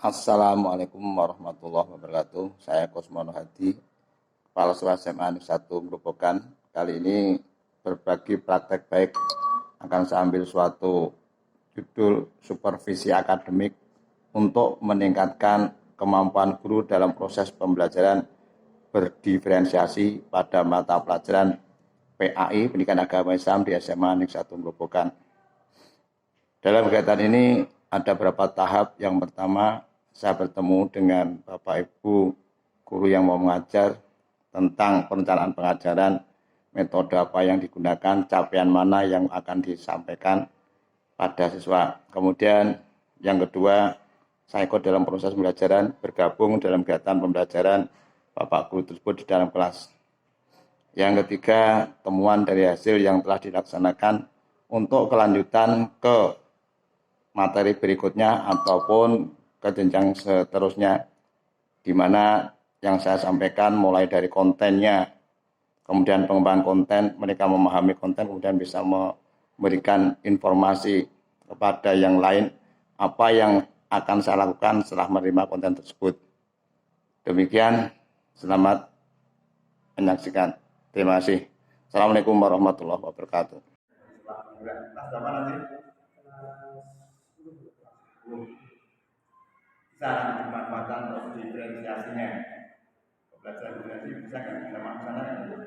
Assalamualaikum warahmatullahi wabarakatuh. Saya Kosmono Hadi, Kepala Sekolah SMA Negeri 1 Grobogan. Kali ini berbagi praktek baik akan saya ambil suatu judul supervisi akademik untuk meningkatkan kemampuan guru dalam proses pembelajaran berdiferensiasi pada mata pelajaran PAI Pendidikan Agama Islam di SMA Negeri 1 Grobogan. Dalam kegiatan ini ada beberapa tahap. Yang pertama, saya bertemu dengan Bapak Ibu guru yang mau mengajar tentang perencanaan pengajaran, metode apa yang digunakan, capaian mana yang akan disampaikan pada siswa. Kemudian yang kedua, saya ikut dalam proses pembelajaran, bergabung dalam kegiatan pembelajaran Bapak guru tersebut di dalam kelas. Yang ketiga, temuan dari hasil yang telah dilaksanakan untuk kelanjutan ke materi berikutnya ataupun ke jenjang seterusnya, di mana yang saya sampaikan mulai dari kontennya, kemudian pengembangan konten, mereka memahami konten, kemudian bisa memberikan informasi kepada yang lain apa yang akan saya lakukan setelah menerima konten tersebut. Demikian, selamat menyaksikan. Terima kasih. Assalamualaikum warahmatullahi wabarakatuh. Bisa dimanfaatkan untuk diferensiasinya. Pembelajaran diferensiasi bisa nggak bisa melaksanakan itu?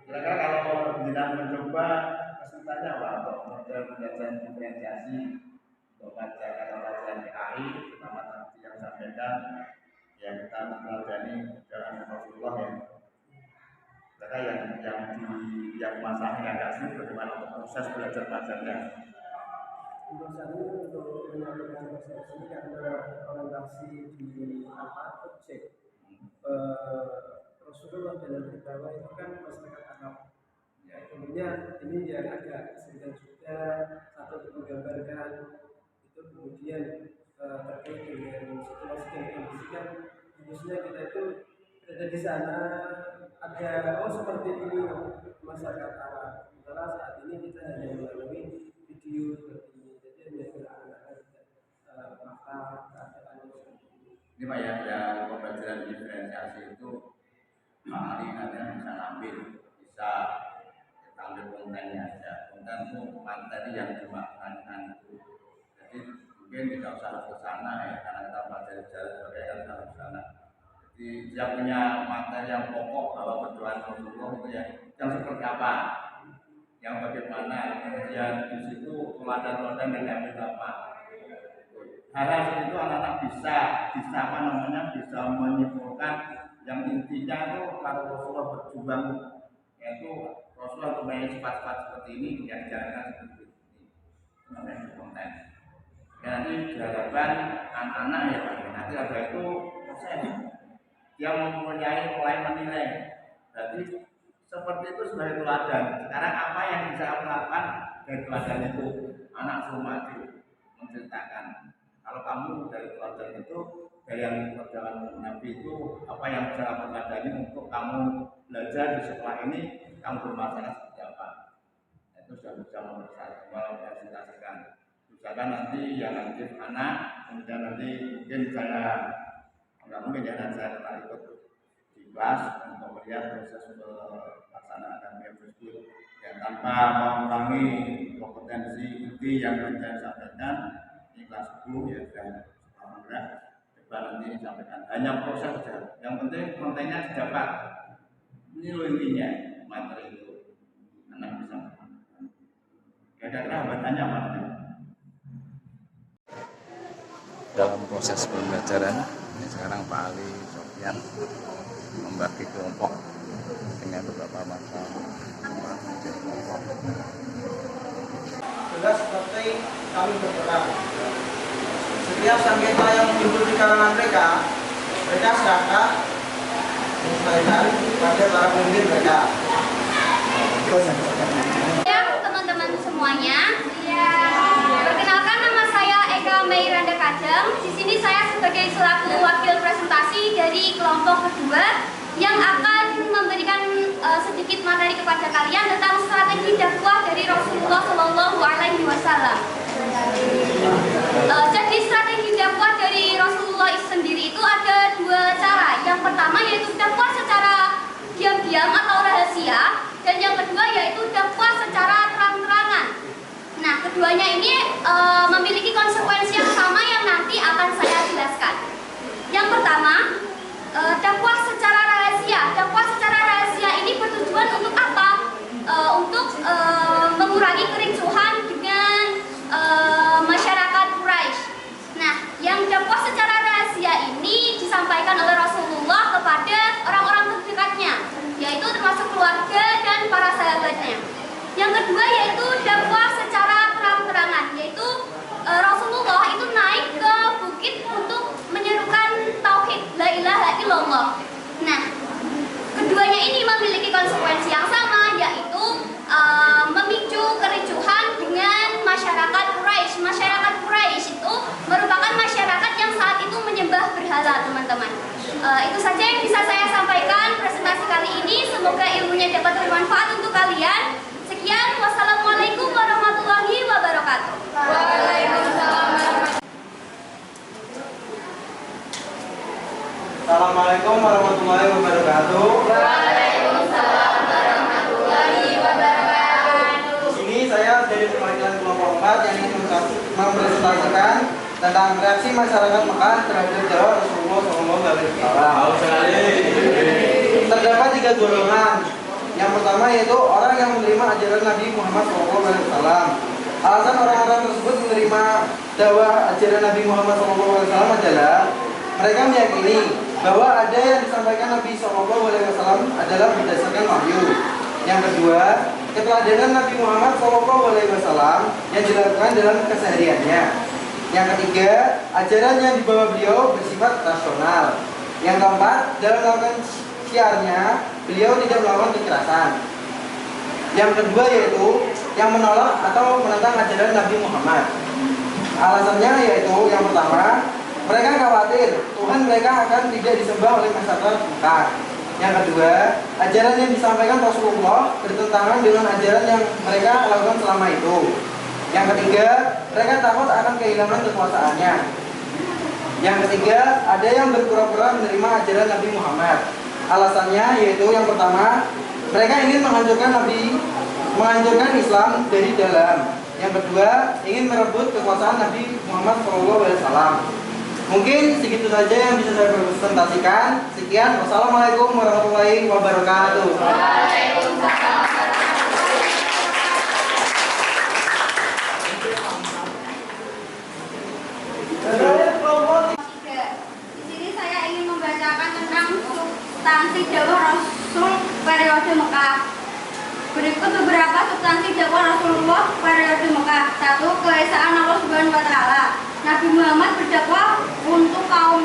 Kira-kira kalau jenengan mencoba kesulitannya apa untuk model pembelajaran diferensiasi untuk pelajaran PAI, terutama nanti yang sampaikan yang kita mempelajari jalan Rasulullah ya. Kira-kira yang masalahnya agak sulit bagaimana untuk proses belajar belajarnya. Untuk menyampaikan proses ini karena orientasi di objek Rasulullah dalam berdakwah itu kan masyarakat Arab. Ya, kemudian ini yang agak kesulitan juga satu untuk menggambarkan itu, kemudian terkait dengan situasi dan kondisi kan khususnya kita itu berada di sana ada seperti ini masyarakat Arab. Sementara saat ini kita hanya melalui video seperti ini Pak ya, pembelajaran diferensiasi itu ahli nanti bisa ambil, bisa kita ambil kontennya aja. Konten itu materi yang dimaksudkan itu. Jadi mungkin tidak usah ke sana ya, karena kita pelajari jalan sebagai kan harus ke sana. Jadi dia punya materi yang pokok bahwa berdoa Rasulullah itu yang seperti apa, yang bagaimana, kemudian di situ teladan-teladan yang diambil apa. Hal-hal seperti itu anak-anak bisa menyimpulkan yang intinya itu kalau Rasulullah berjuang, yaitu Rasulullah mempunyai sifat-sifat seperti ini yang dijalankan seperti ini, namanya konten. Dan nanti diharapkan anak-anak ya Pak, nanti ada itu proses dia mulai menilai. Berarti seperti itu sebagai teladan. Sekarang apa yang bisa aku lakukan dari teladan itu? Anak suruh maju menceritakan. Kalau kamu dari teladan itu, dari yang perjalanan Nabi itu, apa yang bisa kamu pelajari untuk kamu belajar di sekolah ini, kamu bermasalah seperti apa? Itu sudah bisa mempresentasikan. Misalkan nanti yang nanti anak, kemudian nanti mungkin saya, nggak mungkin ya nanti saya tetap ikut di kelas untuk melihat proses pelaksanaan yang tersebut. Ya, tanpa mengurangi kompetensi inti yang saya sampaikan. Kelas 10 ya sudah alhamdulillah depan nanti disampaikan hanya proses saja, yang penting kontennya didapat. Ini loh intinya materi itu anak bisa kira-kira hambatannya apa? Dalam proses pembelajaran sekarang Pak Ali Sofyan membagi kelompok dengan beberapa masalah menjadi kelompok. Sudah seperti kami berperang. Setiap sengketa yang muncul di kalangan mereka serahkan menyampaikan pada para pemimpin mereka. Ya, teman-teman semuanya. Perkenalkan, nama saya Eka Meiranda Kajeng. Di sini saya sebagai selaku wakil presentasi dari kelompok kedua yang akan memberikan sedikit materi kepada kalian tentang strategi dakwah dari Rasulullah SAW. Jadi strategi dakwah dari Rasulullah sendiri itu ada dua cara. Yang pertama yaitu dakwah secara diam-diam atau rahasia, dan yang kedua yaitu dakwah secara terang-terangan. Nah, keduanya ini memiliki konsekuensi yang sama yang nanti akan saya jelaskan. Yang pertama, dakwah secara rahasia. Dakwah secara rahasia ini bertujuan untuk apa? Untuk mengurangi kericuhan dengan masyarakat Quraisy. Nah, yang dakwah secara rahasia ini disampaikan oleh Rasulullah kepada orang-orang terdekatnya, yaitu termasuk keluarga dan para sahabatnya. Yang kedua yaitu dakwah secara terang-terangan, yaitu Rasulullah itu naik ke bukit untuk menyerukan tauhid la ilaha illallah. Nah, keduanya ini memiliki konsekuensi yang sama, yaitu memicu kericuhan dengan masyarakat Quraisy. Masyarakat Quraisy itu merupakan masyarakat yang saat itu menyembah berhala, teman-teman. Itu saja yang bisa saya sampaikan presentasi kali ini. Semoga ilmunya dapat bermanfaat untuk kalian. Sekian, wassalamualaikum warahmatullahi wabarakatuh. Waalaikumsalam. Assalamualaikum warahmatullahi wabarakatuh. Waalaikumsalam warahmatullahi wabarakatuh. Di sini saya dari perwakilan kelompok 4 yang ingin mempresentasikan tentang reaksi masyarakat Mekah terhadap dakwah Rasulullah SAW. Terdapat 3 golongan. Yang pertama yaitu orang yang menerima ajaran Nabi Muhammad SAW. Alasan orang-orang tersebut menerima dakwah ajaran Nabi Muhammad SAW adalah mereka meyakini bahwa ada yang disampaikan Nabi SAW adalah berdasarkan wahyu. Yang kedua, keteladanan Nabi Muhammad SAW yang dilakukan dalam kesehariannya. Yang ketiga, ajaran yang dibawa beliau bersifat rasional. Yang keempat, dalam melakukan syiarnya, beliau tidak melakukan kekerasan. Yang kedua yaitu yang menolak atau menentang ajaran Nabi Muhammad. Alasannya yaitu yang pertama, mereka khawatir Tuhan mereka akan tidak disembah oleh masyarakat Mekah. Yang kedua, ajaran yang disampaikan Rasulullah bertentangan dengan ajaran yang mereka lakukan selama itu. Yang ketiga, mereka takut akan kehilangan kekuasaannya. Yang ketiga, ada yang berpura-pura menerima ajaran Nabi Muhammad. Alasannya yaitu yang pertama, mereka ingin menghancurkan Islam dari dalam. Yang kedua, ingin merebut kekuasaan Nabi Muhammad SAW. Mungkin segitu saja yang bisa saya presentasikan. Sekian, wassalamualaikum warahmatullahi wabarakatuh. Waalaikumsalam. Di sini saya ingin membacakan tentang substansi dakwah Rasul periode Mekah. Berikut beberapa substansi dakwah Rasulullah periode Mekah. 1. Keesaan Allah Subhanahu wa taala. Nabi Muhammad berdakwah untuk kaum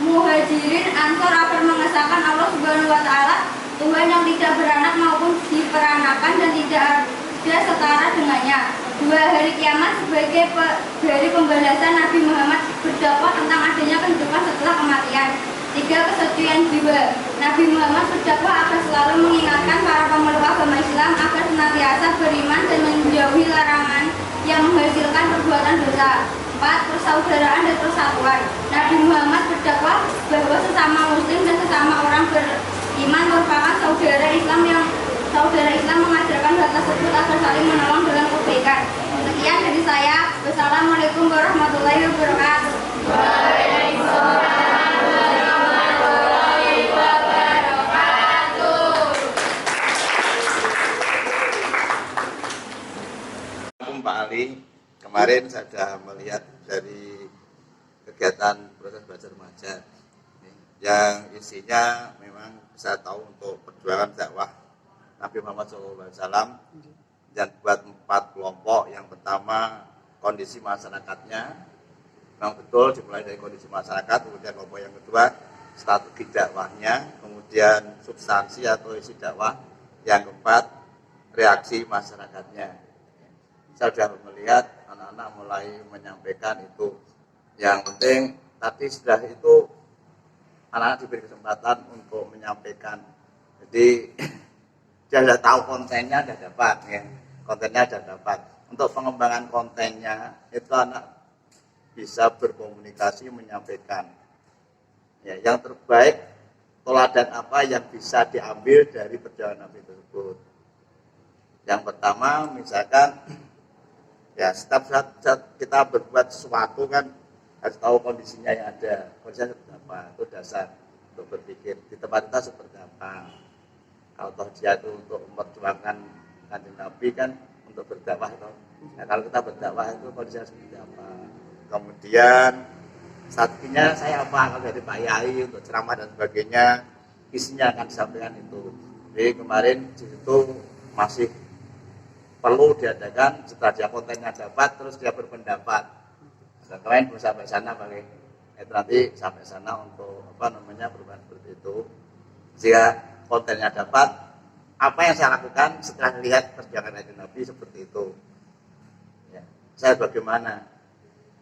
Muhajirin Ansor agar mengesahkan Allah Subhanahu wa taala, Tuhan yang tidak beranak maupun diperanakan dan tidak ada setara dengannya. 2. Hari kiamat sebagai hari pembalasan. Nabi Muhammad berdakwah tentang adanya kehidupan setelah kematian. 3. Kesucian jiwa. Nabi Muhammad berdakwah agar selalu mengingatkan para pemeluk agama Islam agar senantiasa beriman dan menjauhi larangan yang menghasilkan perbuatan dosa. 4. Persaudaraan dan persatuan. Nabi Muhammad berdakwah bahwa sesama muslim dan sesama orang beriman merupakan saudara Islam mengajarkan hal tersebut agar saling menolong dalam kebaikan. Sekian dari saya. Wassalamualaikum warahmatullahi wabarakatuh. Waalaikumsalam warahmatullahi wabarakatuh. Pak Ali, kemarin saya sudah melihat dari kegiatan proses belajar mengajar yang isinya memang saya tahu untuk perjuangan dakwah Nabi Muhammad SAW dan buat 4 kelompok. Yang pertama kondisi masyarakatnya, memang betul dimulai dari kondisi masyarakat. Kemudian kelompok yang kedua strategi dakwahnya, kemudian substansi atau isi dakwah. Yang keempat reaksi masyarakatnya. Saya sudah melihat anak-anak mulai menyampaikan itu. Yang penting tadi sudah itu anak-anak diberi kesempatan untuk menyampaikan. Jadi dia sudah tahu kontennya, sudah dapat ya. Kontennya sudah dapat. Untuk pengembangan kontennya itu anak bisa berkomunikasi, menyampaikan. Ya, yang terbaik, teladan apa yang bisa diambil dari perjalanan Nabi tersebut. Yang pertama, misalkan, ya setiap saat kita berbuat sesuatu kan harus tahu kondisinya yang ada. Kondisinya seperti apa, itu dasar untuk berpikir. Di tempat kita seperti apa. Kalau toh dia itu untuk memperjuangkan Kanjeng Nabi kan untuk berdakwah atau ya, kalau kita berdakwah itu kondisinya seperti apa. Kemudian strateginya saya apa kalau dari Pak Yai untuk ceramah dan sebagainya, isinya akan disampaikan itu. Jadi kemarin di situ masih perlu diadakan setelah dia kontennya dapat terus dia berpendapat. Dan kemarin belum sampai sana pakai itu nanti sampai sana untuk perubahan seperti itu. Jika kontennya dapat, apa yang saya lakukan setelah melihat perjalanan Nabi seperti itu. Ya, saya bagaimana?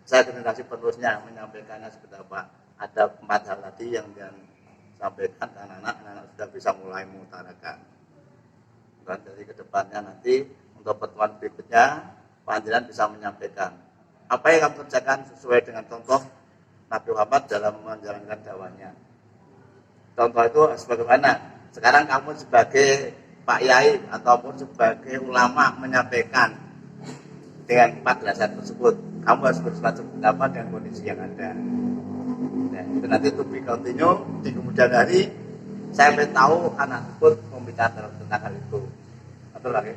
Saya generasi penerusnya menyampaikannya seperti apa. Ada 4 hal tadi yang disampaikan ke anak-anak sudah bisa mulai mengutarakan. Dan dari kedepannya nanti untuk pertemuan berikutnya, panjenengan bisa menyampaikan apa yang kamu kerjakan sesuai dengan contoh Nabi Muhammad dalam menjalankan dakwahnya. Contoh itu sebagaimana sekarang kamu sebagai Pak Yai ataupun sebagai ulama menyampaikan dengan 4 dasar tersebut, kamu harus bersuatu pendapat dengan kondisi yang ada. Nah, itu nanti to be continue di kemudian hari saya ingin tahu anak tersebut membicarakan tentang hal itu. Betul lagi.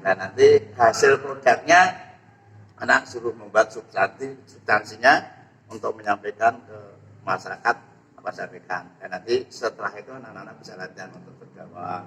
Nah nanti hasil produknya anak suruh membuat substansinya untuk menyampaikan ke masyarakat apa sampaikan. Dan nanti setelah itu anak-anak bisa latihan untuk berdakwah.